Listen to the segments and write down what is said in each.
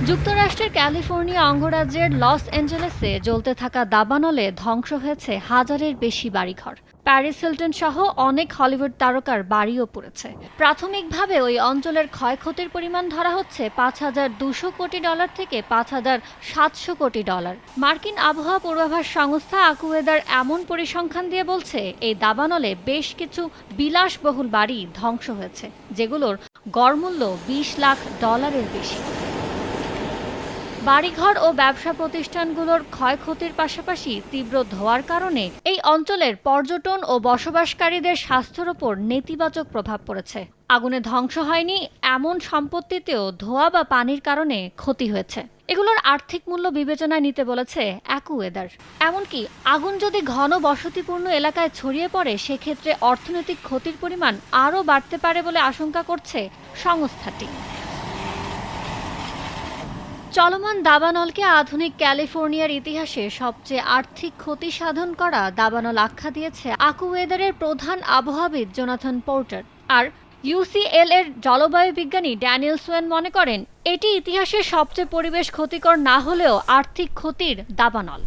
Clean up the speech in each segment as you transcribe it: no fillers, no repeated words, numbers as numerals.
যুক্তরাষ্ট্রের ক্যালিফোর্নিয়া অঙ্গরাজ্যের লস অ্যাঞ্জেলেসে জ্বলতে থাকা দাবানলে ধ্বংস হয়েছে হাজারের বেশি বাড়িঘর। প্যারিস হিলটন সহ অনেক হলিউড তারকার বাড়িও পড়েছে। প্রাথমিকভাবে ওই অঞ্চলের ক্ষয়ক্ষতির পরিমাণ ধরা হচ্ছে $5,200 কোটি থেকে $5,700 কোটি। মার্কিন আবহাওয়া পূর্বাভাস সংস্থা আকুয়েদার এমন পরিসংখ্যান দিয়ে বলছে, এই দাবানলে বেশ কিছু বিলাসবহুল বাড়ি ধ্বংস হয়েছে, যেগুলোর গড় মূল্য $20 লাখ বেশি। বাড়িঘর ও ব্যবসা প্রতিষ্ঠানগুলোর ক্ষয়ক্ষতির পাশাপাশি তীব্র ধোঁয়ার কারণে এই অঞ্চলের পর্যটন ও বসবাসকারীদের স্বাস্থ্যের ওপর নেতিবাচক প্রভাব পড়েছে। আগুনে ধ্বংস হয়নি এমন সম্পত্তিতেও ধোঁয়া বা পানির কারণে ক্ষতি হয়েছে। এগুলোর আর্থিক মূল্য বিবেচনায় নিতে বলেছে অ্যাকুওয়েদার। এমনকি আগুন যদি ঘন বসতিপূর্ণ এলাকায় ছড়িয়ে পড়ে, সেক্ষেত্রে অর্থনৈতিক ক্ষতির পরিমাণ আরও বাড়তে পারে বলে আশঙ্কা করছে সংস্থাটি। চলমান দাবানলকে আধুনিক ক্যালিফোর্নিয়ার ইতিহাসে সবচেয়ে আর্থিক ক্ষতি সাধন করা দাবানল আখ্যা দিয়েছে আকুওয়েদারের প্রধান আবহাওয়াবিদ জোনাথন পোর্টার। আর ইউসিএল এর জলবায়ু বিজ্ঞানী ড্যানিয়েল সোয়েন মনে করেন, এটি ইতিহাসের সবচেয়ে পরিবেশ ক্ষতিকর না হলেও আর্থিক ক্ষতির দাবানল।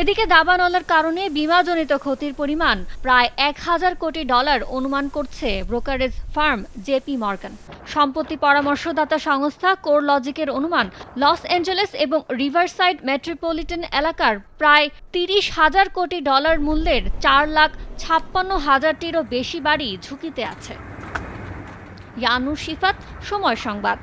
এদিকে দাবানলের কারণে বিমাজনিত ক্ষতির পরিমাণ প্রায় $1,000 কোটি অনুমান করছে ব্রোকারেজ ফার্ম জেপি মর্গান। সম্পত্তি পরামর্শদাতা সংস্থা কোরলজিকের অনুমান, লস অ্যাঞ্জেলেস এবং রিভারসাইড মেট্রোপলিটন এলাকার প্রায় $30,000 কোটি মূল্যের 4,56,000টিরও বেশি বাড়ি ঝুঁকিতে আছে। ইয়ানুর শিফাত, সময় সংবাদ।